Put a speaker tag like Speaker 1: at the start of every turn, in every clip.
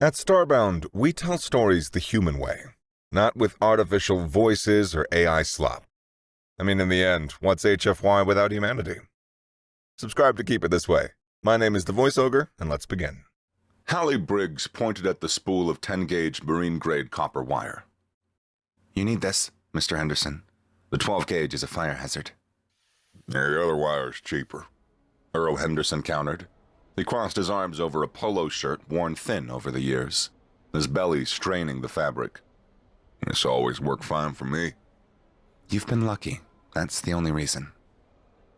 Speaker 1: At Starbound, we tell stories the human way, not with artificial voices or AI slop. I mean, in the end, what's HFY without humanity? Subscribe to keep it this way. My name is the Voice Ogre, and let's begin.
Speaker 2: Hallie Briggs pointed at the spool of 10-gauge marine-grade copper wire.
Speaker 3: You need this, Mr. Henderson. The 12-gauge is a fire hazard.
Speaker 2: The other wire's cheaper, Earl Henderson countered. He crossed his arms over a polo shirt worn thin over the years, his belly straining the fabric. This always worked fine for me.
Speaker 3: You've been lucky. That's the only reason.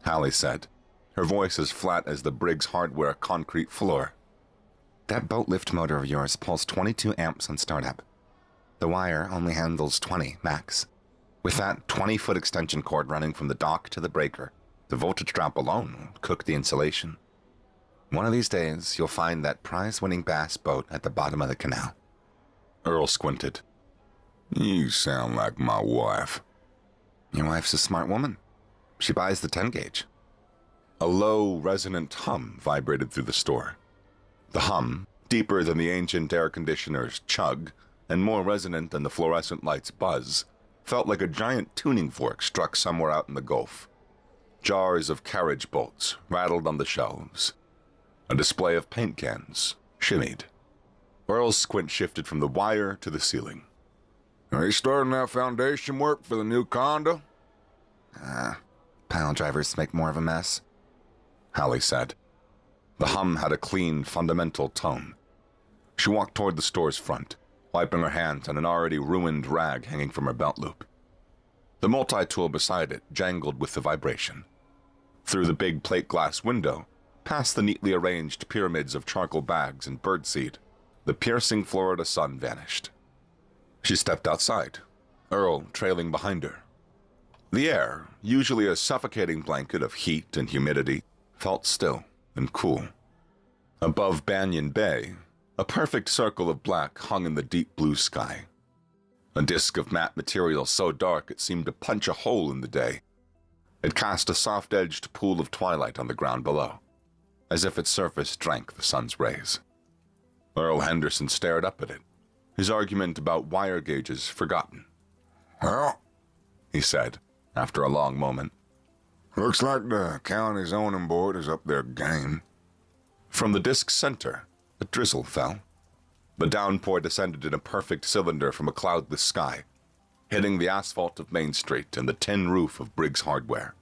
Speaker 2: Hallie said, her voice as flat as the Briggs hardware concrete floor.
Speaker 3: That boat lift motor of yours pulls 22 amps on startup. The wire only handles 20 max. With that 20-foot extension cord running from the dock to the breaker, the voltage drop alone will cook the insulation. One of these days, you'll find that prize-winning bass boat at the bottom of the canal.
Speaker 2: Earl squinted. You sound like my wife.
Speaker 3: Your wife's a smart woman. She buys the 10-gauge.
Speaker 2: A low, resonant hum vibrated through the store. The hum, deeper than the ancient air conditioner's chug, and more resonant than the fluorescent light's buzz, felt like a giant tuning fork struck somewhere out in the Gulf. Jars of carriage bolts rattled on the shelves. A display of paint cans shimmied. Earl's squint shifted from the wire to the ceiling. Are you starting that foundation work for the new condo?
Speaker 3: Pile drivers make more of a mess,
Speaker 2: Hallie said. The hum had a clean, fundamental tone. She walked toward the store's front, wiping her hands on an already ruined rag hanging from her belt loop. The multi-tool beside it jangled with the vibration. Through the big plate glass window, past the neatly arranged pyramids of charcoal bags and birdseed, the piercing Florida sun vanished. She stepped outside, Earl trailing behind her. The air, usually a suffocating blanket of heat and humidity, felt still and cool. Above Banyan Bay, a perfect circle of black hung in the deep blue sky. A disk of matte material so dark it seemed to punch a hole in the day. It cast a soft-edged pool of twilight on the ground below, as if its surface drank the sun's rays. Earl Henderson stared up at it, his argument about wire gauges forgotten. Well, he said, after a long moment, looks like the county zoning board is up their game. From the disk's center, a drizzle fell. The downpour descended in a perfect cylinder from a cloudless sky, hitting the asphalt of Main Street and the tin roof of Briggs Hardware.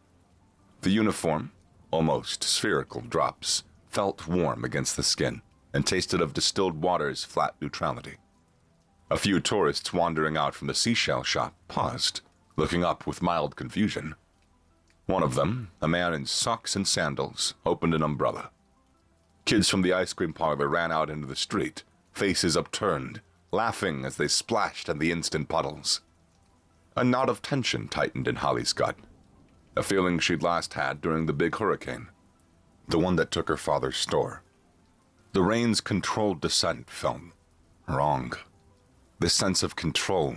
Speaker 2: The uniform, almost spherical drops, felt warm against the skin and tasted of distilled water's flat neutrality. A few tourists wandering out from the seashell shop paused, looking up with mild confusion. One of them, a man in socks and sandals, opened an umbrella. Kids from the ice cream parlor ran out into the street, faces upturned, laughing as they splashed in the instant puddles. A knot of tension tightened in Hallie's gut, a feeling she'd last had during the big hurricane, the one that took her father's store. The rain's controlled descent felt wrong. This sense of control,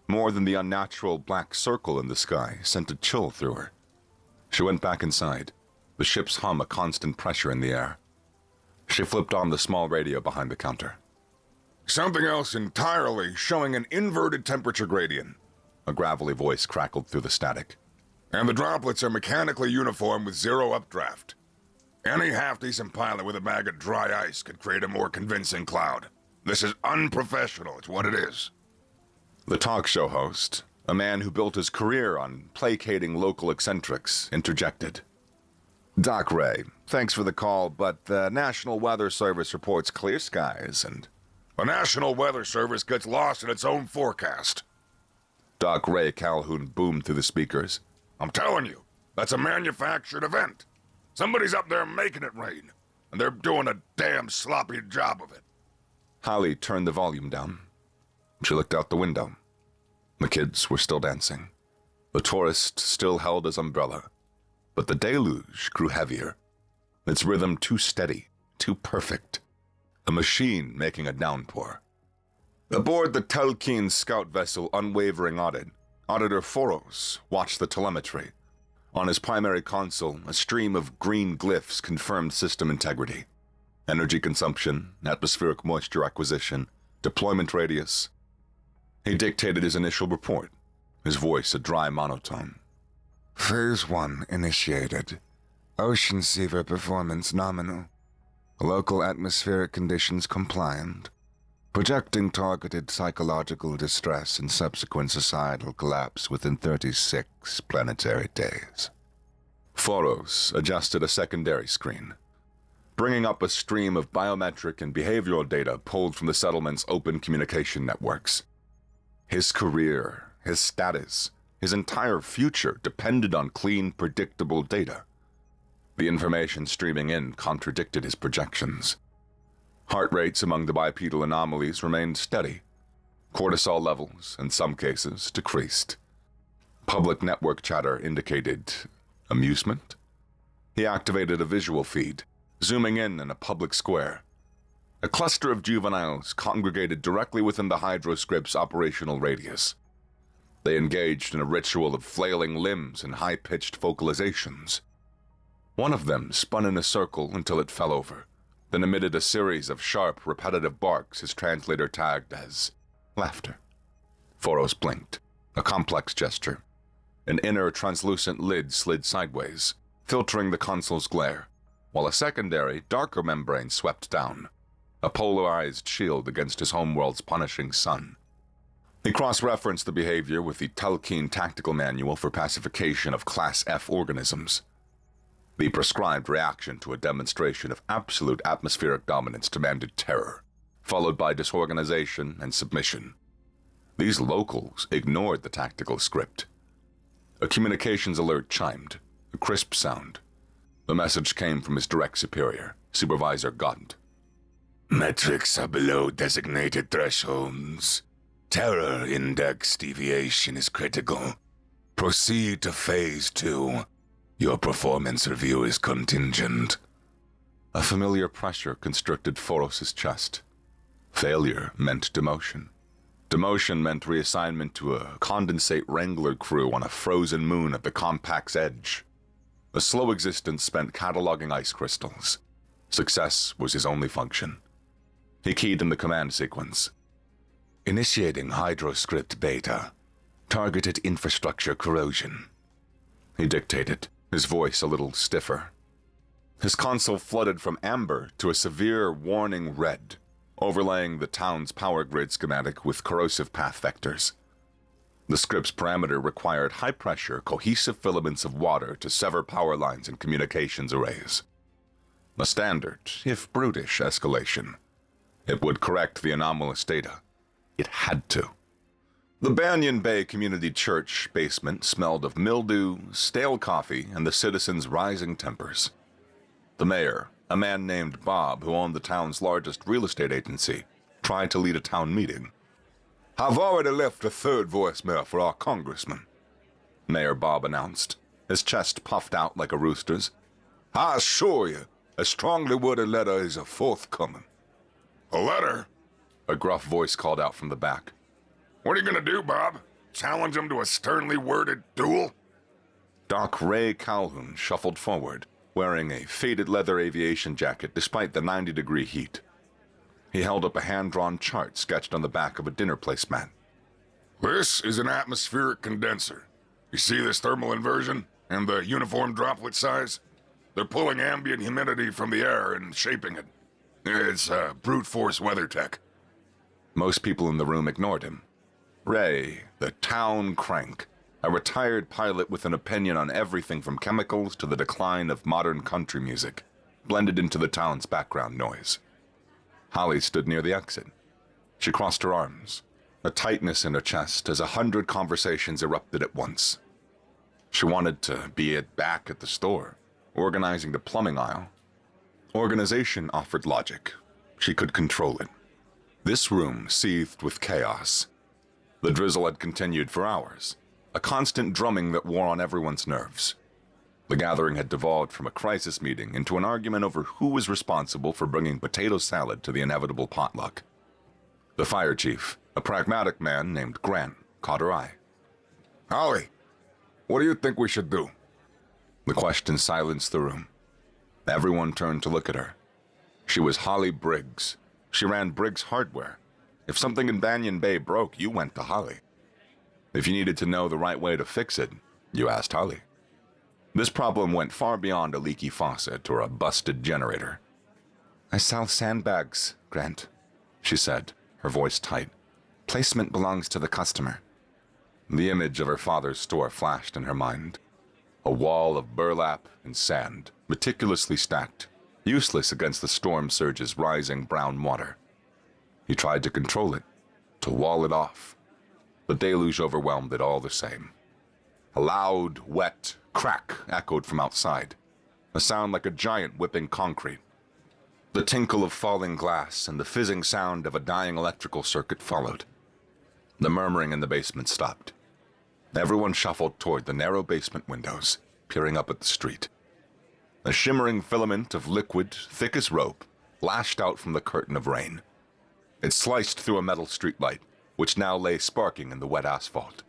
Speaker 2: more than the unnatural black circle in the sky, sent a chill through her. She went back inside, the ship's hum a constant pressure in the air. She flipped on the small radio behind the counter. Something else entirely showing an inverted temperature gradient, a gravelly voice crackled through the static. And the droplets are mechanically uniform with zero updraft. Any half-decent pilot with a bag of dry ice could create a more convincing cloud. This is unprofessional, it's what it is. The talk show host, a man who built his career on placating local eccentrics, interjected. Doc Ray, thanks for the call, but the National Weather Service reports clear skies and... The National Weather Service gets lost in its own forecast. Doc Ray Calhoun boomed through the speakers. I'm telling you, that's a manufactured event. Somebody's up there making it rain, and they're doing a damn sloppy job of it. Hallie turned the volume down. She looked out the window. The kids were still dancing. The tourist still held his umbrella. But the deluge grew heavier, its rhythm too steady, too perfect. A machine making a downpour. Aboard the Telkeen scout vessel Unwavering Audit, Auditor Foros watched the telemetry. On his primary console, a stream of green glyphs confirmed system integrity. Energy consumption, atmospheric moisture acquisition, Deployment radius. He dictated his initial report, his voice a dry monotone.
Speaker 3: Phase 1 initiated. Ocean seaver performance nominal. Local atmospheric conditions compliant. Projecting targeted psychological distress and subsequent societal collapse within 36 planetary days.
Speaker 2: Foros adjusted a secondary screen, bringing up a stream of biometric and behavioral data pulled from the settlement's open communication networks. His career, his status, his entire future depended on clean, predictable data. The information streaming in contradicted his projections. Heart rates among the bipedal anomalies remained steady. Cortisol levels, in some cases, decreased. Public network chatter indicated amusement. He activated a visual feed, zooming in a public square. A cluster of juveniles congregated directly within the hydroscript's operational radius. They engaged in a ritual of flailing limbs and high-pitched vocalizations. One of them spun in a circle until it fell over, then emitted a series of sharp, repetitive barks his translator tagged as laughter. Foros blinked, a complex gesture. An inner translucent lid slid sideways, filtering the console's glare, while a secondary, darker membrane swept down, a polarized shield against his homeworld's punishing sun. He cross-referenced the behavior with the Telkeen Tactical Manual for Pacification of Class F organisms, the prescribed reaction to a demonstration of absolute atmospheric dominance demanded terror, followed by disorganization and submission. These locals ignored the tactical script. A communications alert chimed, a crisp sound. The message came from his direct superior, Supervisor Gaunt.
Speaker 4: Metrics are below designated thresholds. Terror index deviation is critical. Proceed to Phase 2. Your performance review is contingent.
Speaker 2: A familiar pressure constricted Foros' chest. Failure meant demotion. Demotion meant reassignment to a condensate wrangler crew on a frozen moon at the compact's edge. A slow existence spent cataloging ice crystals. Success was his only function. He keyed in the command sequence.
Speaker 4: Initiating hydroscript beta. Targeted infrastructure corrosion.
Speaker 2: He dictated, his voice a little stiffer. His console flooded from amber to a severe warning red, overlaying the town's power grid schematic with corrosive path vectors. The script's parameter required high-pressure, cohesive filaments of water to sever power lines and communications arrays. A standard, if brutish, escalation. It would correct the anomalous data. It had to. The Banyan Bay Community Church basement smelled of mildew, stale coffee, and the citizens' rising tempers. The mayor, a man named Bob who owned the town's largest real estate agency, tried to lead a town meeting.
Speaker 4: I've already left a third voicemail for our congressman,
Speaker 2: Mayor Bob announced, his chest puffed out like a rooster's.
Speaker 4: I assure you, a strongly worded letter is forthcoming.
Speaker 5: A letter?
Speaker 2: A gruff voice called out from the back.
Speaker 5: What are you gonna do, Bob? Challenge him to a sternly worded duel?
Speaker 2: Doc Ray Calhoun shuffled forward, wearing a faded leather aviation jacket despite the 90-degree heat. He held up a hand-drawn chart sketched on the back of a dinner placemat.
Speaker 5: This is an atmospheric condenser. You see this thermal inversion and the uniform droplet size? They're pulling ambient humidity from the air and shaping it. It's brute force weather tech.
Speaker 2: Most people in the room ignored him. Ray, the town crank, a retired pilot with an opinion on everything from chemicals to the decline of modern country music, blended into the town's background noise. Holly stood near the exit. She crossed her arms, a tightness in her chest as 100 conversations erupted at once. She wanted to be back at the store, organizing the plumbing aisle. Organization offered logic. She could control it. This room seethed with chaos. The drizzle had continued for hours, a constant drumming that wore on everyone's nerves. The gathering had devolved from a crisis meeting into an argument over who was responsible for bringing potato salad to the inevitable potluck. The fire chief, a pragmatic man named Grant, caught her eye.
Speaker 5: Holly, what do you think we should do?
Speaker 2: The question silenced the room. Everyone turned to look at her. She was Holly Briggs. She ran Briggs Hardware, If something in Banyan Bay broke, you went to Holly. If you needed to know the right way to fix it, you asked Holly. This problem went far beyond a leaky faucet or a busted generator.
Speaker 3: I sell sandbags, Grant, she said, her voice tight. Placement belongs to the customer.
Speaker 2: The image of her father's store flashed in her mind. A wall of burlap and sand, meticulously stacked, useless against the storm surge's rising brown water. He tried to control it, to wall it off. The deluge overwhelmed it all the same. A loud, wet crack echoed from outside, a sound like a giant whipping concrete. The tinkle of falling glass and the fizzing sound of a dying electrical circuit followed. The murmuring in the basement stopped. Everyone shuffled toward the narrow basement windows, peering up at the street. A shimmering filament of liquid, thick as rope, lashed out from the curtain of rain. It sliced through a metal streetlight, which now lay sparking in the wet asphalt.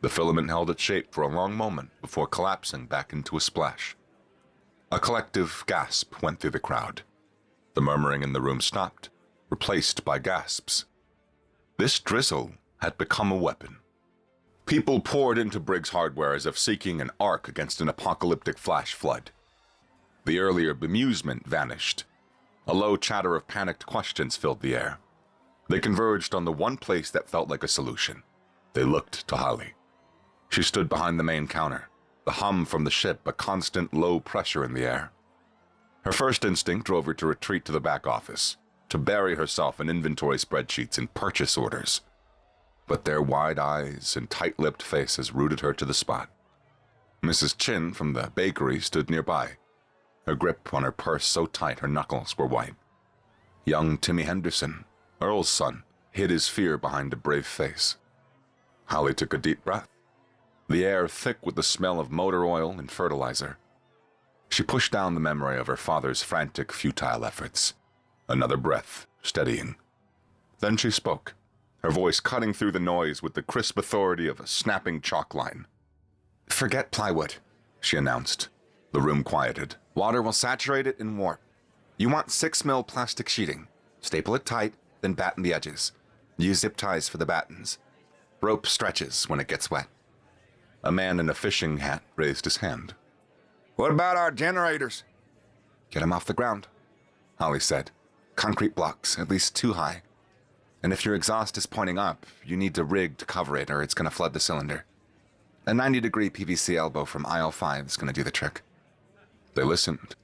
Speaker 2: The filament held its shape for a long moment before collapsing back into a splash. A collective gasp went through the crowd. The murmuring in the room stopped, replaced by gasps. This drizzle had become a weapon. People poured into Briggs Hardware as if seeking an arc against an apocalyptic flash flood. The earlier bemusement vanished. A low chatter of panicked questions filled the air. They converged on the one place that felt like a solution. They looked to Holly. She stood behind the main counter, the hum from the ship a constant low pressure in the air. Her first instinct drove her to retreat to the back office, to bury herself in inventory spreadsheets and purchase orders. But their wide eyes and tight-lipped faces rooted her to the spot. Mrs. Chin from the bakery stood nearby, her grip on her purse so tight her knuckles were white. Young Timmy Henderson, Earl's son, hid his fear behind a brave face. Holly took a deep breath, the air thick with the smell of motor oil and fertilizer. She pushed down the memory of her father's frantic, futile efforts. Another breath, steadying. Then she spoke, her voice cutting through the noise with the crisp authority of a snapping chalk line.
Speaker 3: Forget plywood, she announced.
Speaker 2: The room quieted.
Speaker 3: Water will saturate it and warp. You want 6 mil plastic sheeting. Staple it tight, then batten the edges. Use zip ties for the battens. Rope stretches when it gets wet.
Speaker 2: A man in a fishing hat raised his hand.
Speaker 4: What about our generators?
Speaker 3: Get them off the ground, Holly said. Concrete blocks, at least 2 high. And if your exhaust is pointing up, you need to rig to cover it or it's going to flood the cylinder. A 90-degree PVC elbow from aisle 5 is going to do the trick.
Speaker 2: They listened.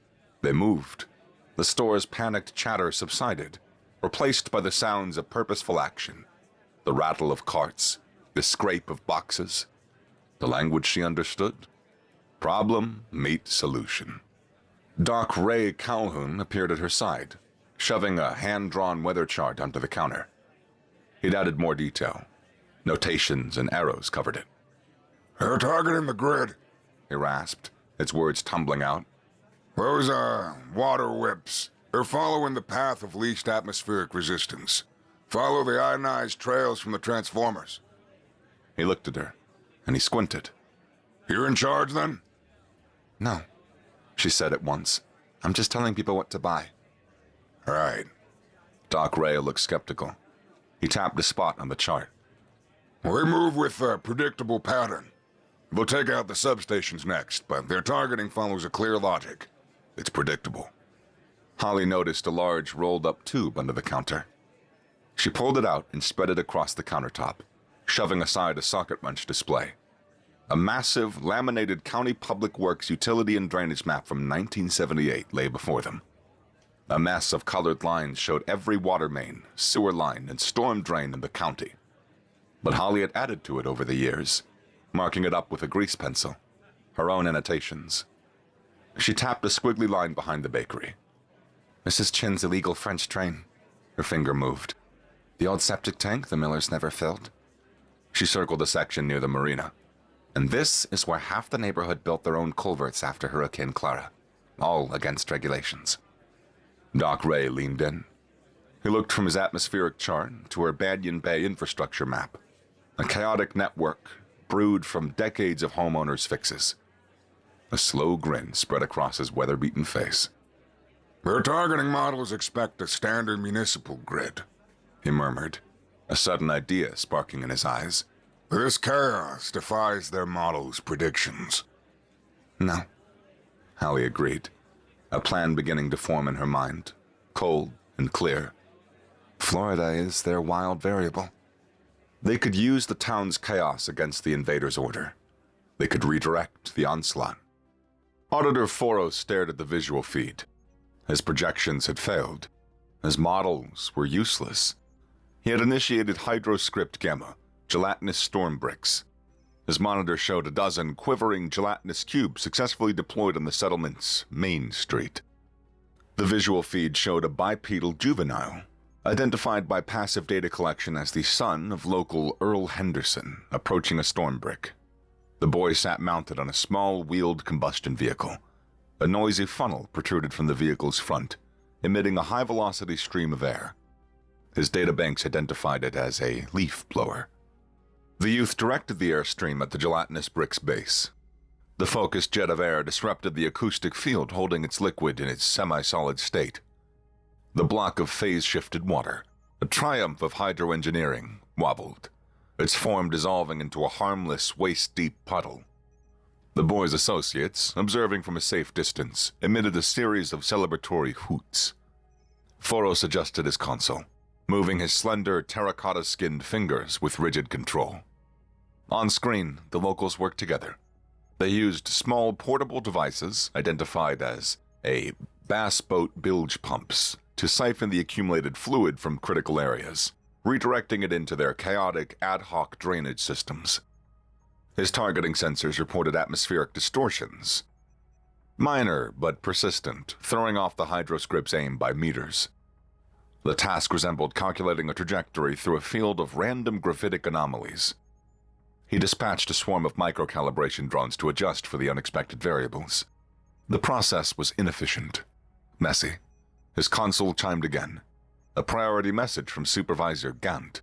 Speaker 2: They moved. The store's panicked chatter subsided, replaced by the sounds of purposeful action. The rattle of carts, the scrape of boxes. The language she understood. Problem meet solution. Doc Ray Calhoun appeared at her side, shoving a hand-drawn weather chart onto the counter. He'd added more detail. Notations and arrows covered it.
Speaker 5: They're targeting the grid,
Speaker 2: He rasped, its words tumbling out.
Speaker 5: Those water whips. They're following the path of least atmospheric resistance. Follow the ionized trails from the transformers.
Speaker 2: He looked at her, and he squinted.
Speaker 5: You're in charge, then?
Speaker 3: No, she said at once. I'm just telling people what to buy.
Speaker 5: Right.
Speaker 2: Doc Ray looked skeptical. He tapped a spot on the chart.
Speaker 5: We move with a predictable pattern. We'll take out the substations next, but their targeting follows a clear logic. It's predictable.
Speaker 2: Holly noticed a large rolled-up tube under the counter. She pulled it out and spread it across the countertop, shoving aside a socket wrench display. A massive, laminated County Public Works utility and drainage map from 1978 lay before them. A mess of colored lines showed every water main, sewer line, and storm drain in the county. But Holly had added to it over the years, marking it up with a grease pencil, her own annotations. She tapped a squiggly line behind the bakery.
Speaker 3: Mrs. Chin's illegal French train.
Speaker 2: Her finger moved.
Speaker 3: The old septic tank the millers never filled.
Speaker 2: She circled a section near the marina.
Speaker 3: And this is where half the neighborhood built their own culverts after Hurricane Clara, all against regulations.
Speaker 2: Doc Ray leaned in. He looked from his atmospheric chart to her Banyan Bay infrastructure map, a chaotic network brewed from decades of homeowners' fixes. A slow grin spread across his weather-beaten face.
Speaker 5: Their targeting models expect a standard municipal grid,
Speaker 2: He murmured. a sudden idea sparking in his eyes.
Speaker 5: This chaos defies their model's predictions.
Speaker 2: No, Hallie agreed, a plan beginning to form in her mind, cold and clear. Florida is their wild variable. They could use the town's chaos against the invaders' order. They could redirect the onslaught. Auditor Foros stared at the visual feed. His projections had failed. His models were useless. He had initiated Hydroscript Gamma, gelatinous storm bricks. His monitor showed a dozen quivering gelatinous cubes successfully deployed on the settlement's main street. The visual feed showed a bipedal juvenile, identified by passive data collection as the son of local Earl Henderson, approaching a storm brick. The boy sat mounted on a small wheeled combustion vehicle. A noisy funnel protruded from the vehicle's front, emitting a high-velocity stream of air. His databanks identified it as a leaf blower. The youth directed the airstream at the gelatinous brick's base. The focused jet of air disrupted the acoustic field holding its liquid in its semi-solid state. The block of phase-shifted water, a triumph of hydroengineering, wobbled, its form dissolving into a harmless, waist-deep puddle. The boy's associates, observing from a safe distance, emitted a series of celebratory hoots. Foros adjusted his console, moving his slender, terracotta-skinned fingers with rigid control. On screen, the locals worked together. They used small portable devices, identified as bass boat bilge pumps, to siphon the accumulated fluid from critical areas, redirecting it into their chaotic, ad hoc drainage systems. His targeting sensors reported atmospheric distortions. Minor, but persistent, throwing off the Hydroscript's aim by meters. The task resembled calculating a trajectory through a field of random graphitic anomalies. He dispatched a swarm of micro-calibration drones to adjust for the unexpected variables. The process was inefficient, messy. His console chimed again. A priority message from Supervisor Gant.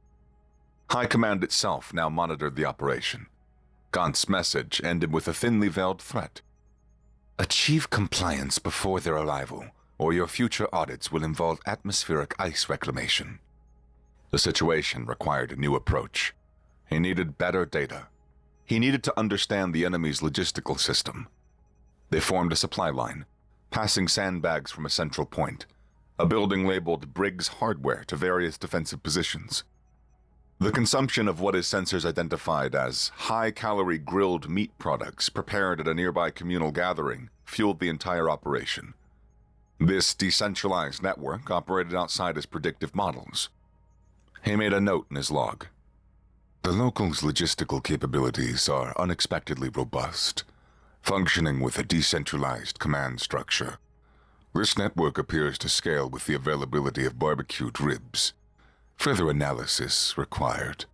Speaker 2: High Command itself now monitored the operation. Gant's message ended with a thinly veiled threat. Achieve compliance before their arrival, or your future audits will involve atmospheric ice reclamation. The situation required a new approach. He needed better data. He needed to understand the enemy's logistical system. They formed a supply line, passing sandbags from a central point, a building labeled Briggs Hardware to various defensive positions. The consumption of what his sensors identified as high-calorie grilled meat products prepared at a nearby communal gathering fueled the entire operation. This decentralized network operated outside his predictive models. He made a note in his log. The locals' logistical capabilities are unexpectedly robust, functioning with a decentralized command structure. This network appears to scale with the availability of barbecued ribs. Further analysis required.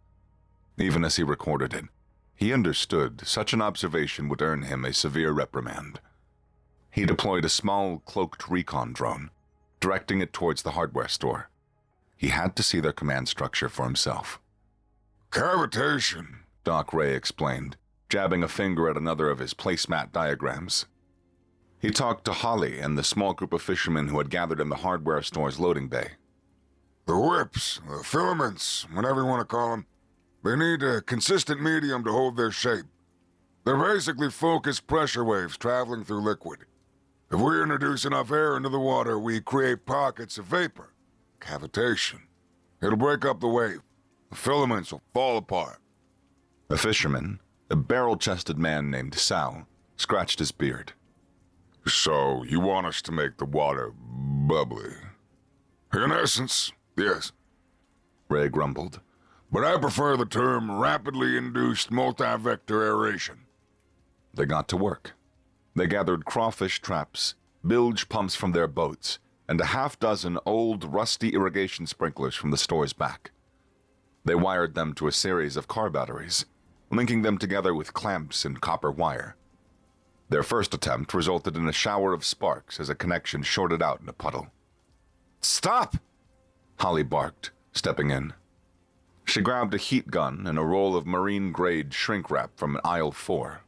Speaker 2: Even as he recorded it, he understood such an observation would earn him a severe reprimand. He deployed a small, cloaked recon drone, directing it towards the hardware store. He had to see their command structure for himself.
Speaker 5: Cavitation,
Speaker 2: Doc Ray explained, jabbing a finger at another of his placemat diagrams. He talked to Holly and the small group of fishermen who had gathered in the hardware store's loading bay.
Speaker 5: The whips, the filaments, whatever you want to call them, they need a consistent medium to hold their shape. They're basically focused pressure waves traveling through liquid. If we introduce enough air into the water, we create pockets of vapor. Cavitation. It'll break up the wave. The filaments will fall apart.
Speaker 2: A fisherman, a barrel-chested man named Sal, scratched his beard.
Speaker 5: So, you want us to make the water bubbly? In essence, yes.
Speaker 2: Ray grumbled.
Speaker 5: But I prefer the term rapidly induced multi-vector aeration.
Speaker 2: They got to work. They gathered crawfish traps, bilge pumps from their boats, and a half-dozen old, rusty irrigation sprinklers from the store's back. They wired them to a series of car batteries, linking them together with clamps and copper wire. Their first attempt resulted in a shower of sparks as a connection shorted out in a puddle. "Stop!" Holly barked, stepping in. She grabbed a heat gun and a roll of marine-grade shrink wrap from aisle 4.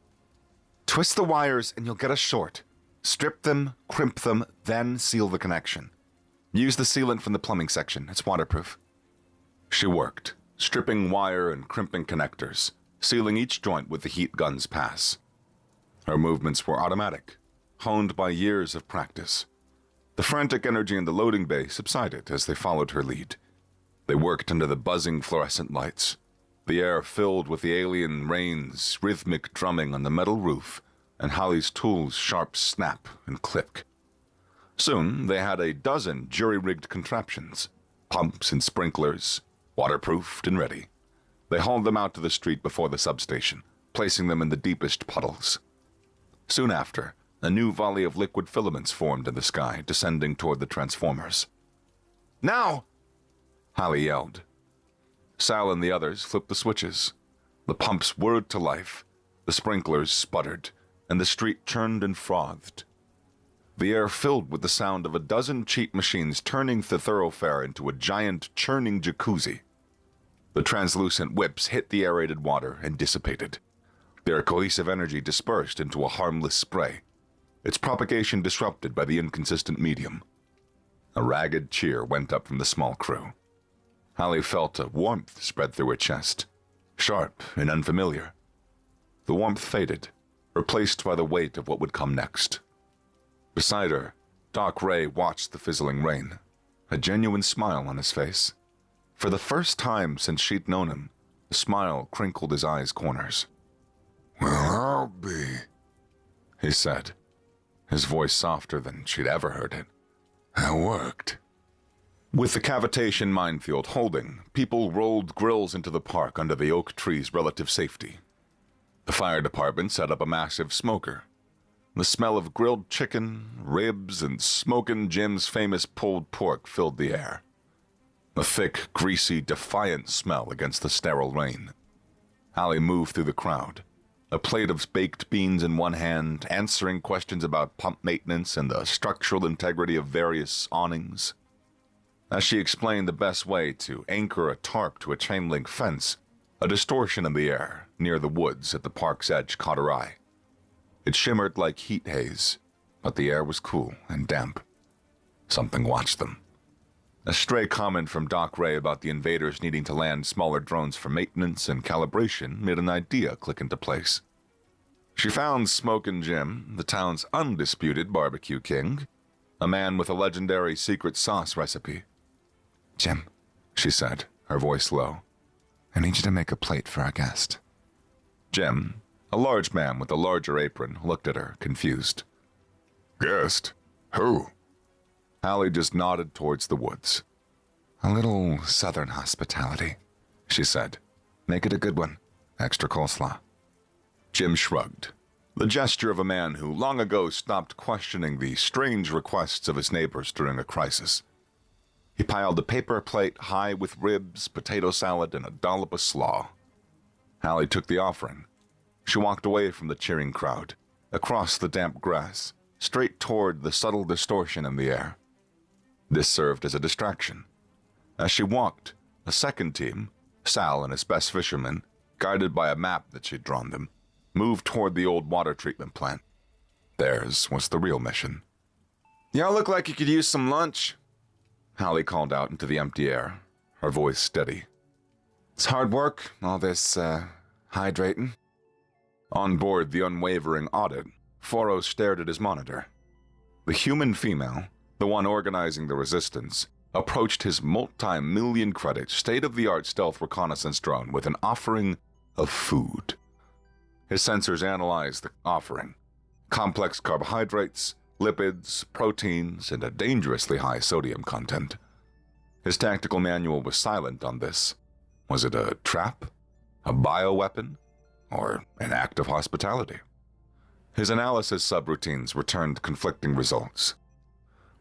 Speaker 2: "Twist the wires and you'll get a short. Strip them, crimp them, then seal the connection. Use the sealant from the plumbing section. It's waterproof." She worked, stripping wire and crimping connectors, sealing each joint with the heat gun's pass. Her movements were automatic, honed by years of practice. The frantic energy in the loading bay subsided as they followed her lead. They worked under the buzzing fluorescent lights, the air filled with the alien rain's rhythmic drumming on the metal roof and Hallie's tools' sharp snap and click. Soon they had a dozen jury-rigged contraptions, pumps and sprinklers, waterproofed and ready. They hauled them out to the street before the substation, placing them in the deepest puddles. Soon after, a new volley of liquid filaments formed in the sky, descending toward the transformers. "Now!" Hallie yelled. Sal and the others flipped the switches. The pumps whirred to life, the sprinklers sputtered, and the street churned and frothed. The air filled with the sound of a dozen cheap machines turning the thoroughfare into a giant churning jacuzzi. The translucent whips hit the aerated water and dissipated. Their cohesive energy dispersed into a harmless spray, its propagation disrupted by the inconsistent medium. A ragged cheer went up from the small crew. Hallie felt a warmth spread through her chest, sharp and unfamiliar. The warmth faded, replaced by the weight of what would come next. Beside her, Doc Ray watched the fizzling rain, a genuine smile on his face. For the first time since she'd known him, the smile crinkled his eyes' corners.
Speaker 5: "Well, I'll be,"
Speaker 2: he said, his voice softer than she'd ever heard it.
Speaker 5: "That worked."
Speaker 2: With the cavitation minefield holding, people rolled grills into the park under the oak tree's relative safety. The fire department set up a massive smoker. The smell of grilled chicken, ribs, and smokin' Jim's famous pulled pork filled the air. A thick, greasy, defiant smell against the sterile rain. Hallie moved through the crowd, a plate of baked beans in one hand, answering questions about pump maintenance and the structural integrity of various awnings. As she explained the best way to anchor a tarp to a chain-link fence, a distortion in the air near the woods at the park's edge caught her eye. It shimmered like heat haze, but the air was cool and damp. Something watched them. A stray comment from Doc Ray about the invaders needing to land smaller drones for maintenance and calibration made an idea click into place. She found Smokin' Jim, the town's undisputed barbecue king, a man with a legendary secret sauce recipe.
Speaker 3: Jim,
Speaker 2: She said, her voice low.
Speaker 3: I need you to make a plate for our guest.
Speaker 2: Jim, a large man with a larger apron, looked at her, confused.
Speaker 5: "Guest? Who?"
Speaker 2: Hallie just nodded towards the woods.
Speaker 3: A little southern hospitality,
Speaker 2: She said.
Speaker 3: Make it a good one. Extra coleslaw.
Speaker 2: Jim shrugged, the gesture of a man who long ago stopped questioning the strange requests of his neighbors during a crisis. He piled a paper plate high with ribs, potato salad, and a dollop of slaw. Hallie took the offering. She walked away from the cheering crowd, across the damp grass, straight toward the subtle distortion in the air. This served as a distraction. As she walked, a second team, Sal and his best fisherman, guided by a map that she'd drawn them, moved toward the old water treatment plant. Theirs was the real mission. "Y'all look like you could use some lunch," Hallie called out into the empty air, her voice steady.
Speaker 3: It's hard work, all this, hydrating.
Speaker 2: On board the unwavering audit, Foro stared at his monitor. The human female, the one organizing the resistance, approached his multi-million credit, state-of-the-art stealth reconnaissance drone with an offering of food. His sensors analyzed the offering. Complex carbohydrates, lipids, proteins, and a dangerously high sodium content. His tactical manual was silent on this. Was it a trap? A bioweapon? Or an act of hospitality? His analysis subroutines returned conflicting results.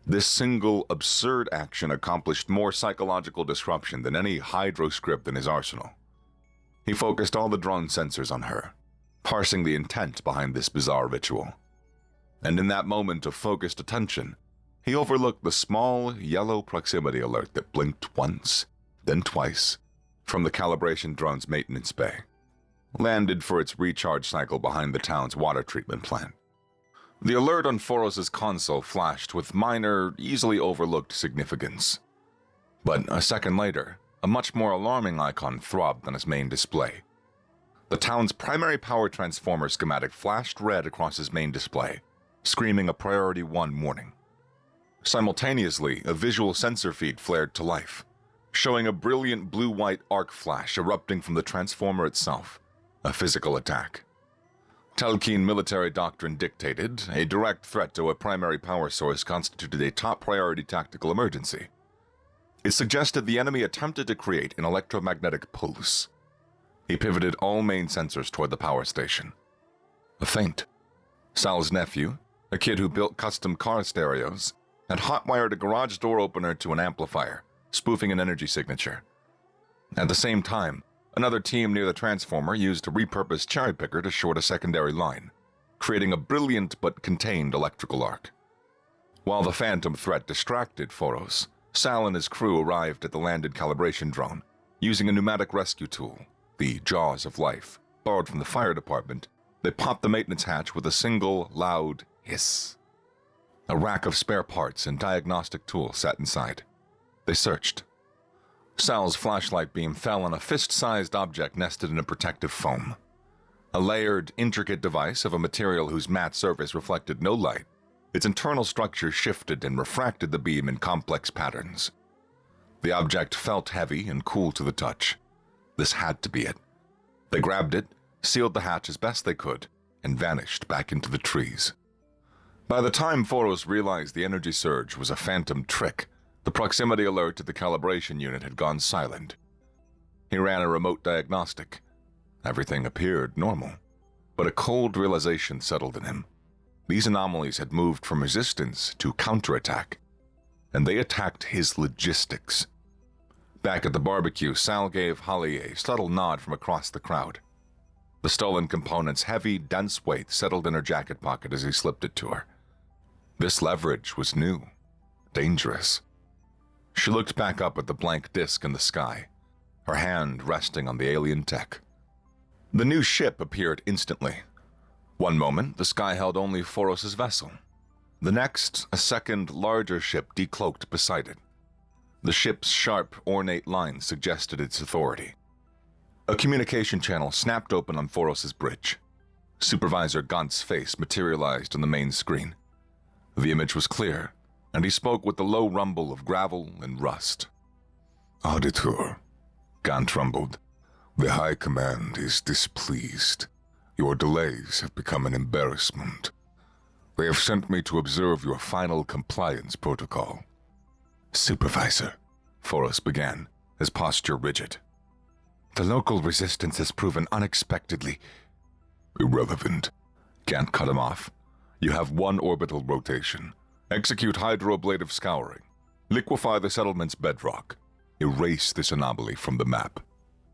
Speaker 2: This single absurd action accomplished more psychological disruption than any hydroscript in his arsenal. He focused all the drone sensors on her, parsing the intent behind this bizarre ritual. And in that moment of focused attention, he overlooked the small yellow proximity alert that blinked once, then twice, from the calibration drone's maintenance bay, landed for its recharge cycle behind the town's water treatment plant. The alert on Foros' console flashed with minor, easily overlooked significance. But a second later, a much more alarming icon throbbed on his main display. The town's primary power transformer schematic flashed red across his main display, screaming a Priority 1 warning. Simultaneously, a visual sensor feed flared to life, showing a brilliant blue-white arc flash erupting from the transformer itself, a physical attack. Telkeen military doctrine dictated a direct threat to a primary power source constituted a top priority tactical emergency. It suggested the enemy attempted to create an electromagnetic pulse. He pivoted all main sensors toward the power station. A feint. Sal's nephew, a kid who built custom car stereos, had hotwired a garage door opener to an amplifier, spoofing an energy signature. At the same time, another team near the transformer used a repurposed cherry picker to short a secondary line, creating a brilliant but contained electrical arc. While the phantom threat distracted Foros, Sal and his crew arrived at the landed calibration drone, using a pneumatic rescue tool, the Jaws of Life, borrowed from the fire department. They popped the maintenance hatch with a single, loud hiss. A rack of spare parts and diagnostic tools sat inside. They searched. Sal's flashlight beam fell on a fist-sized object nested in a protective foam. A layered, intricate device of a material whose matte surface reflected no light, its internal structure shifted and refracted the beam in complex patterns. The object felt heavy and cool to the touch. This had to be it. They grabbed it, sealed the hatch as best they could, and vanished back into the trees. By the time Foros realized the energy surge was a phantom trick, the proximity alert to the calibration unit had gone silent. He ran a remote diagnostic. Everything appeared normal, but a cold realization settled in him. These anomalies had moved from resistance to counterattack, and they attacked his logistics. Back at the barbecue, Sal gave Holly a subtle nod from across the crowd. The stolen component's heavy, dense weight settled in her jacket pocket as he slipped it to her. This leverage was new, dangerous. She looked back up at the blank disk in the sky, her hand resting on the alien tech. The new ship appeared instantly. One moment, the sky held only Foros' vessel. The next, a second, larger ship decloaked beside it. The ship's sharp, ornate lines suggested its authority. A communication channel snapped open on Foros' bridge. Supervisor Gaunt's face materialized on the main screen. The image was clear, and he spoke with the low rumble of gravel and rust.
Speaker 5: Auditor, Gant rumbled. The High Command is displeased. Your delays have become an embarrassment. They have sent me to observe your final compliance protocol.
Speaker 2: Supervisor, Foros began, his posture rigid. The local resistance has proven unexpectedly
Speaker 5: irrelevant.
Speaker 2: Gant cut him off. You have one orbital rotation. Execute hydroablative scouring. Liquefy the settlement's bedrock. Erase this anomaly from the map.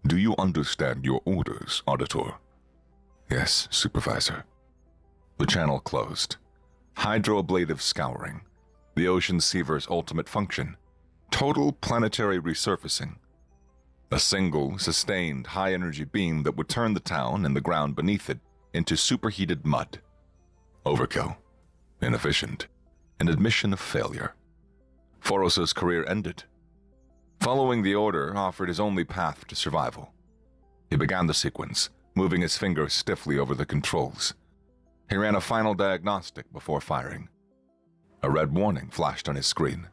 Speaker 5: Do you understand your orders, Auditor?
Speaker 2: Yes, Supervisor. The channel closed. Hydroablative scouring. The ocean siever's ultimate function. Total planetary resurfacing. A single, sustained, high-energy beam that would turn the town and the ground beneath it into superheated mud. Overkill. Inefficient. An admission of failure. Foros' career ended. Following the order offered his only path to survival. He began the sequence, moving his fingers stiffly over the controls. He ran a final diagnostic before firing. A red warning flashed on his screen.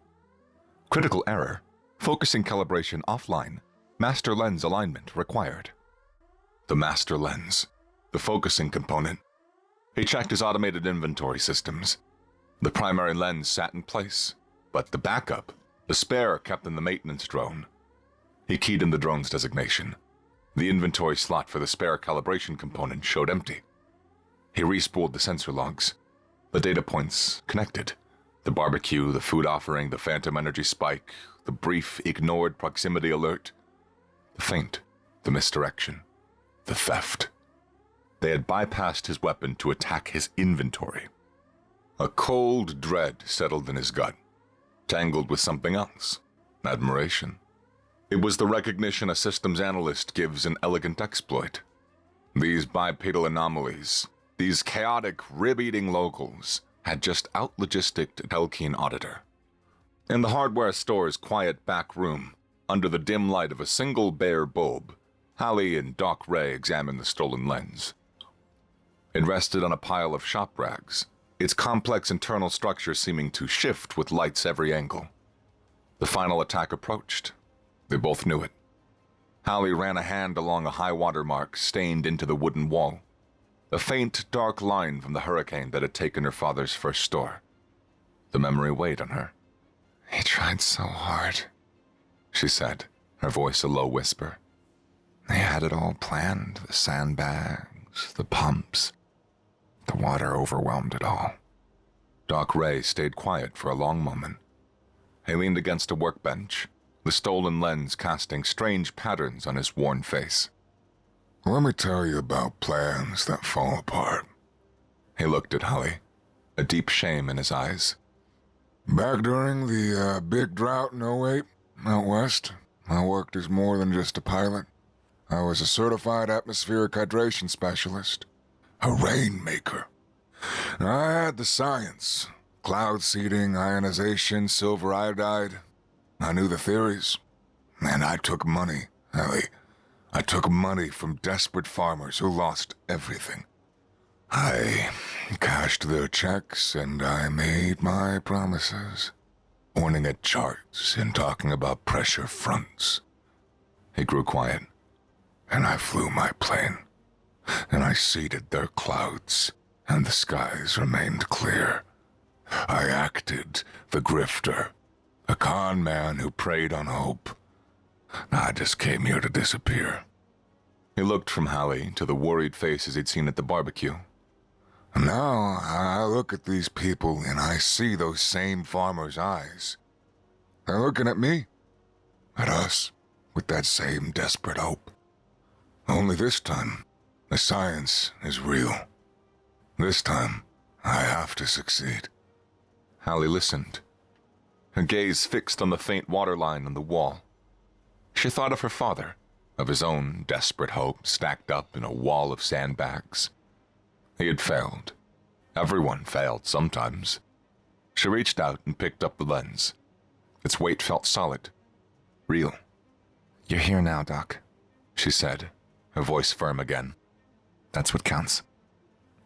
Speaker 2: Critical error. Focusing calibration offline. Master lens alignment required. The master lens. The focusing component. He checked his automated inventory systems. The primary lens sat in place, but the backup, the spare kept in the maintenance drone. He keyed in the drone's designation. The inventory slot for the spare calibration component showed empty. He respooled the sensor logs. The data points connected. The barbecue, the food offering, the phantom energy spike, the brief ignored proximity alert. The feint, the misdirection, the theft. They had bypassed his weapon to attack his inventory. A cold dread settled in his gut, tangled with something else, admiration. It was the recognition a systems analyst gives an elegant exploit. These bipedal anomalies, these chaotic, rib-eating locals, had just out-logisticked Telkeen Auditor. In the hardware store's quiet back room, Under the dim light of a single bare bulb, Hallie and Doc Ray examined the stolen lens. It rested on a pile of shop rags, its complex internal structure seeming to shift with light's every angle. The final attack approached. They both knew it. Hallie ran a hand along a high-water mark stained into the wooden wall, a faint, dark line from the hurricane that had taken her father's first store. The memory weighed on her.
Speaker 3: He tried so hard,
Speaker 2: she said, her voice a low whisper.
Speaker 3: They had it all planned, the sandbags, the pumps. The water overwhelmed it all.
Speaker 2: Doc Ray stayed quiet for a long moment. He leaned against a workbench, the stolen lens casting strange patterns on his worn face.
Speaker 5: Let me tell you about plans that fall apart.
Speaker 2: He looked at Hallie, a deep shame in his eyes.
Speaker 5: Back during the big drought in '08 out west, I worked as more than just a pilot. I was a certified atmospheric hydration specialist, a rainmaker. I had the science, cloud seeding, ionization, silver iodide. I knew the theories, and I took money, Ellie. I took money from desperate farmers who lost everything. I cashed their checks and I made my promises, pointing at charts and talking about pressure fronts.
Speaker 2: He grew quiet.
Speaker 5: And I flew my plane, and I seeded their clouds, and the skies remained clear. I acted the grifter, a con man who preyed on hope. I just came here to disappear.
Speaker 2: He looked from Hallie to the worried faces he'd seen at the barbecue.
Speaker 5: Now I look at these people and I see those same farmers' eyes. They're looking at me, at us, with that same desperate hope. Only this time, the science is real. This time, I have to succeed.
Speaker 2: Hallie listened, her gaze fixed on the faint waterline on the wall. She thought of her father, of his own desperate hope stacked up in a wall of sandbags. He had failed. Everyone failed sometimes. She reached out and picked up the lens. Its weight felt solid, real.
Speaker 3: You're here now, Doc,
Speaker 2: she said, her voice firm again.
Speaker 3: That's what counts.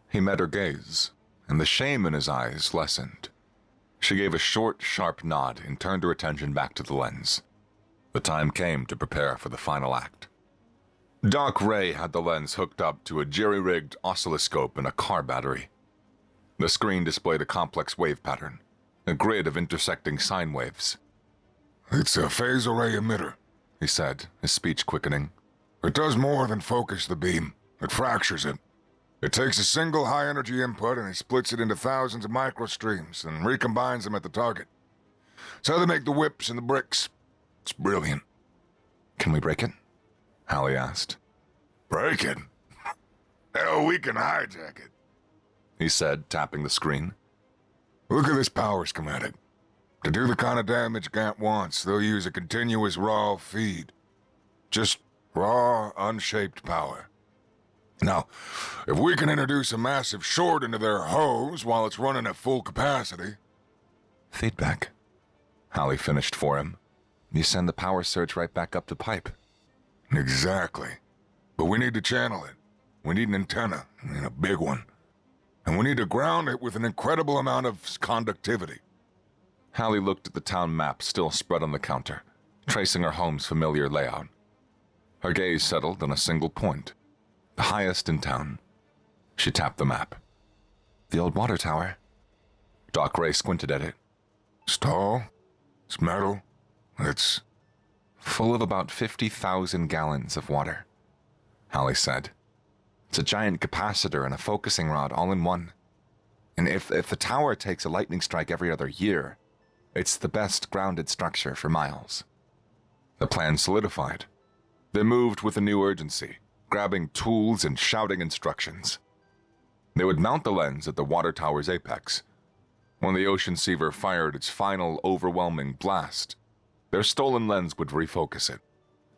Speaker 2: He met her gaze, and the shame in his eyes lessened. She gave a short, sharp nod and turned her attention back to the lens. The time came to prepare for the final act. Doc Ray had the lens hooked up to a jerry-rigged oscilloscope in a car battery. The screen displayed a complex wave pattern, a grid of intersecting sine waves.
Speaker 5: It's a phase array emitter,
Speaker 2: he said, his speech quickening.
Speaker 5: It does more than focus the beam. It fractures it. It takes a single high-energy input and it splits it into thousands of microstreams and recombines them at the target. It's how they make the whips and the bricks. It's brilliant.
Speaker 2: Can we break it? Hallie asked.
Speaker 5: Break it? Hell, we can hijack it,
Speaker 2: he said, tapping the screen.
Speaker 5: Look at this power schematic. To do the kind of damage Gant wants, they'll use a continuous raw feed. Just raw, unshaped power. Now, if we can introduce a massive short into their hose while it's running at full capacity...
Speaker 3: Feedback,
Speaker 2: Hallie finished for him.
Speaker 3: You send the power surge right back up the pipe.
Speaker 5: Exactly. But we need to channel it. We need an antenna, and a big one. And we need to ground it with an incredible amount of conductivity.
Speaker 2: Hallie looked at the town map still spread on the counter, tracing her home's familiar layout. Her gaze settled on a single point, the highest in town. She tapped the map.
Speaker 3: The old water tower.
Speaker 2: Doc Ray squinted at it.
Speaker 5: It's tall. It's metal. It's
Speaker 3: full of about 50,000 gallons of water,
Speaker 2: Hallie said.
Speaker 3: It's a giant capacitor and a focusing rod all in one. And if the tower takes a lightning strike every other year, it's the best grounded structure for miles.
Speaker 2: The plan solidified. They moved with a new urgency, grabbing tools and shouting instructions. They would mount the lens at the water tower's apex. When the ocean seaver fired its final overwhelming blast, their stolen lens would refocus it,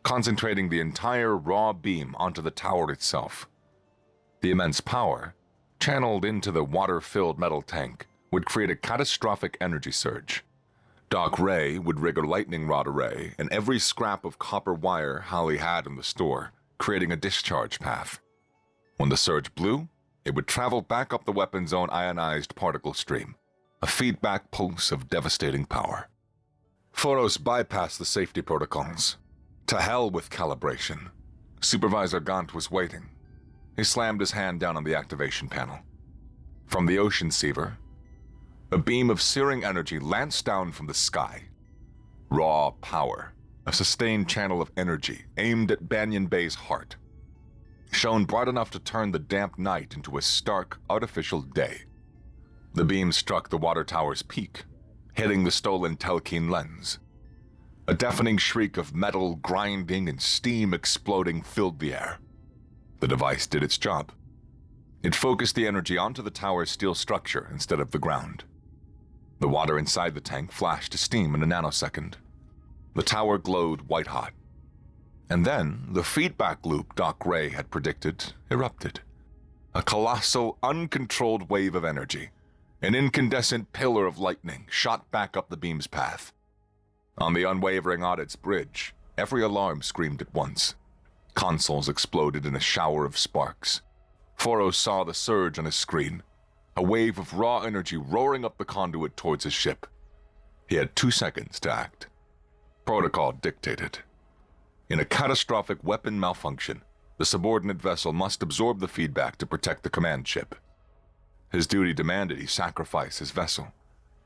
Speaker 2: concentrating the entire raw beam onto the tower itself. The immense power, channeled into the water-filled metal tank, would create a catastrophic energy surge, Doc Ray would rig a lightning rod array in every scrap of copper wire Holly had in the store, creating a discharge path. When the surge blew, it would travel back up the weapon's own ionized particle stream, a feedback pulse of devastating power. Foros bypassed the safety protocols. To hell with calibration. Supervisor Gant was waiting. He slammed his hand down on the activation panel. From the ocean seaver, a beam of searing energy lanced down from the sky. Raw power, a sustained channel of energy aimed at Banyan Bay's heart. Shone bright enough to turn the damp night into a stark, artificial day. The beam struck the water tower's peak, hitting the stolen Telkine lens. A deafening shriek of metal grinding and steam exploding filled the air. The device did its job. It focused the energy onto the tower's steel structure instead of the ground. The water inside the tank flashed to steam in a nanosecond. The tower glowed white-hot. And then, the feedback loop Doc Ray had predicted erupted. A colossal, uncontrolled wave of energy. An incandescent pillar of lightning shot back up the beam's path. On the unwavering audit's bridge, every alarm screamed at once. Consoles exploded in a shower of sparks. Foros saw the surge on his screen, a wave of raw energy roaring up the conduit towards his ship. He had 2 seconds to act. Protocol dictated. In a catastrophic weapon malfunction, the subordinate vessel must absorb the feedback to protect the command ship. His duty demanded he sacrifice his vessel,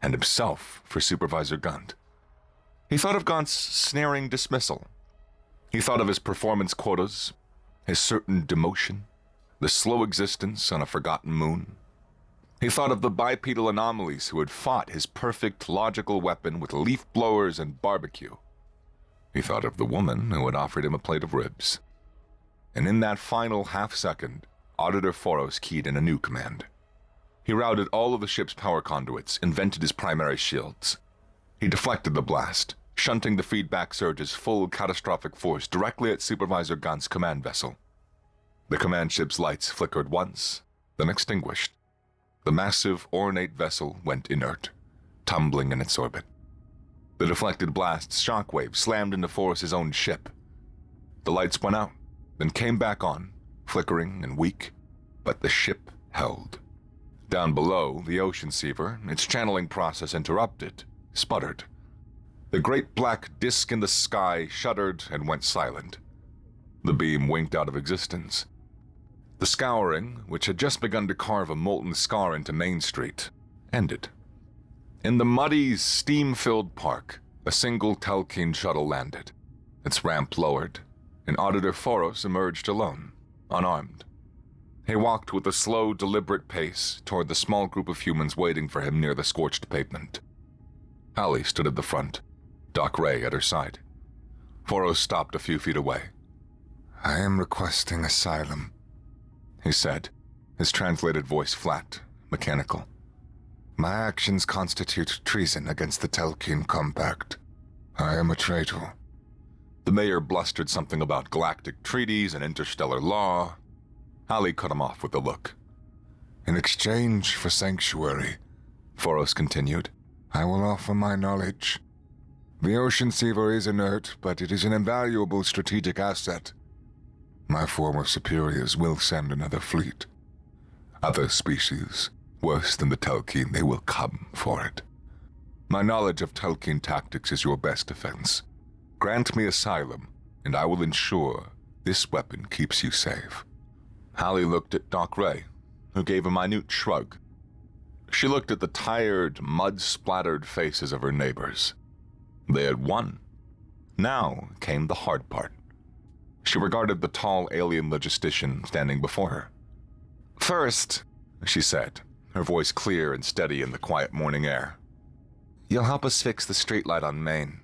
Speaker 2: and himself for Supervisor Gunt. He thought of Gant's snaring dismissal. He thought of his performance quotas, his certain demotion, the slow existence on a forgotten moon. He thought of the bipedal anomalies who had fought his perfect logical weapon with leaf blowers and barbecue. He thought of the woman who had offered him a plate of ribs. And in that final half-second, Auditor Foros keyed in a new command. He routed all of the ship's power conduits, invented his primary shields. He deflected the blast, shunting the feedback surge's full catastrophic force directly at Supervisor Gant's command vessel. The command ship's lights flickered once, then extinguished. The massive, ornate vessel went inert, tumbling in its orbit. The deflected blast's shockwave slammed into Forrest's own ship. The lights went out, then came back on, flickering and weak, but the ship held. Down below, the ocean seaver, its channeling process interrupted, sputtered. The great black disk in the sky shuddered and went silent. The beam winked out of existence. The scouring, which had just begun to carve a molten scar into Main Street, ended. In the muddy, steam-filled park, a single Telkine shuttle landed. Its ramp lowered, and Auditor Foros emerged alone, unarmed. He walked with a slow, deliberate pace toward the small group of humans waiting for him near the scorched pavement. Allie stood at the front, Doc Ray at her side. Foros stopped a few feet away.
Speaker 4: I am requesting asylum,
Speaker 2: he said, his translated voice flat, mechanical.
Speaker 4: My actions constitute treason against the Telkine Compact. I am a traitor.
Speaker 2: The mayor blustered something about galactic treaties and interstellar law. Allie cut him off with a look.
Speaker 4: In exchange for sanctuary,
Speaker 2: Foros continued,
Speaker 4: I will offer my knowledge. The ocean seaver is inert, but it is an invaluable strategic asset. My former superiors will send another fleet. Other species, worse than the Telkine, they will come for it. My knowledge of Telkine tactics is your best defense. Grant me asylum, and I will ensure this weapon keeps you safe.
Speaker 2: Hallie looked at Doc Ray, who gave a minute shrug. She looked at the tired, mud-splattered faces of her neighbors. They had won. Now came the hard part. She regarded the tall alien logistician standing before her. First, she said, her voice clear and steady in the quiet morning air, you'll help us fix the streetlight on Main.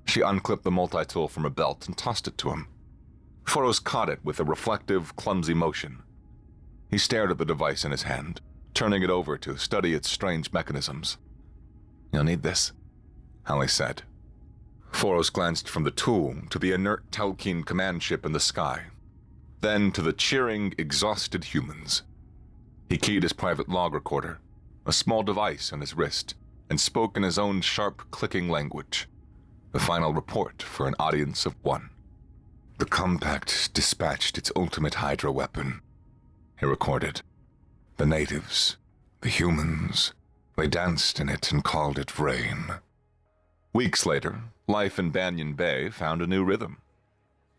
Speaker 2: She unclipped the multi-tool from her belt and tossed it to him. Foros caught it with a reflective, clumsy motion. He stared at the device in his hand, turning it over to study its strange mechanisms. You'll need this, Hallie said. Foros glanced from the tool to the inert Telkine command ship in the sky, then to the cheering, exhausted humans. He keyed his private log recorder, a small device on his wrist, and spoke in his own sharp, clicking language. The final report for an audience of one.
Speaker 4: The Compact dispatched its ultimate Hydra weapon, he recorded. The natives, the humans, they danced in it and called it rain.
Speaker 2: Weeks later, life in Banyan Bay found a new rhythm.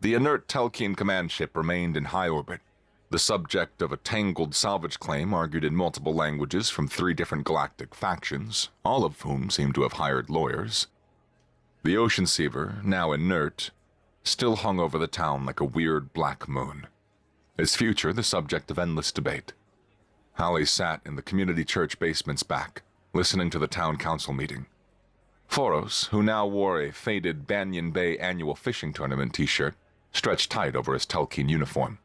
Speaker 2: The inert Telkine command ship remained in high orbit, the subject of a tangled salvage claim argued in multiple languages from 3 different galactic factions, all of whom seemed to have hired lawyers. The Ocean Seaver, now inert, still hung over the town like a weird black moon, its future the subject of endless debate. Hallie sat in the community church basement's back, listening to the town council meeting. Foros, who now wore a faded Banyan Bay annual fishing tournament t-shirt, stretched tight over his Telkine uniform,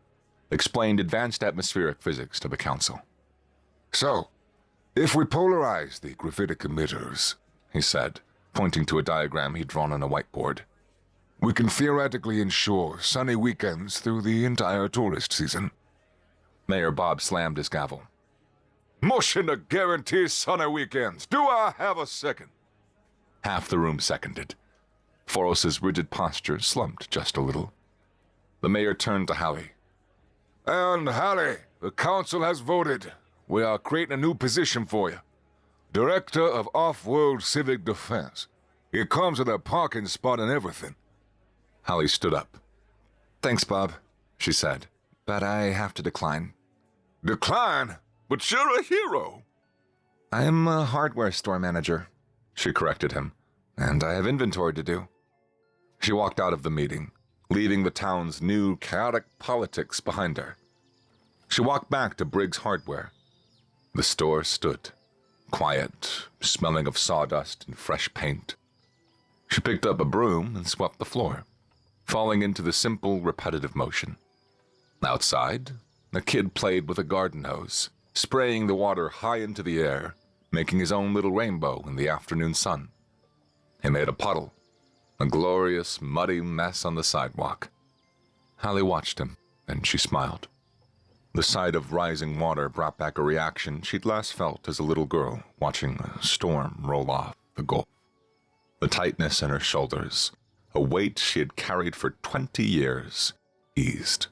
Speaker 2: explained advanced atmospheric physics to the council.
Speaker 4: So, if we polarize the graphitic emitters, he said, pointing to a diagram he'd drawn on a whiteboard, we can theoretically ensure sunny weekends through the entire tourist season.
Speaker 2: Mayor Bob slammed his gavel.
Speaker 4: Motion to guarantee sunny weekends. Do I have a second?
Speaker 2: Half the room seconded. Foros's rigid posture slumped just a little. The mayor turned to Hallie.
Speaker 4: And Hallie, the council has voted. We are creating a new position for you. Director of Off-World Civic Defense. It comes with a parking spot and everything.
Speaker 2: Hallie stood up.
Speaker 6: Thanks, Bob, she said, but I have to decline.
Speaker 4: Decline? But you're a hero.
Speaker 6: I am a hardware store manager,
Speaker 2: she corrected him,
Speaker 6: and I have inventory to do.
Speaker 2: She walked out of the meeting, leaving the town's new chaotic politics behind her. She walked back to Briggs Hardware. The store stood, quiet, smelling of sawdust and fresh paint. She picked up a broom and swept the floor, falling into the simple, repetitive motion. Outside, a kid played with a garden hose, spraying the water high into the air, making his own little rainbow in the afternoon sun. He made a puddle, a glorious, muddy mess on the sidewalk. Hallie watched him, and she smiled. The sight of rising water brought back a reaction she'd last felt as a little girl watching a storm roll off the Gulf. The tightness in her shoulders, a weight she had carried for 20 years, eased.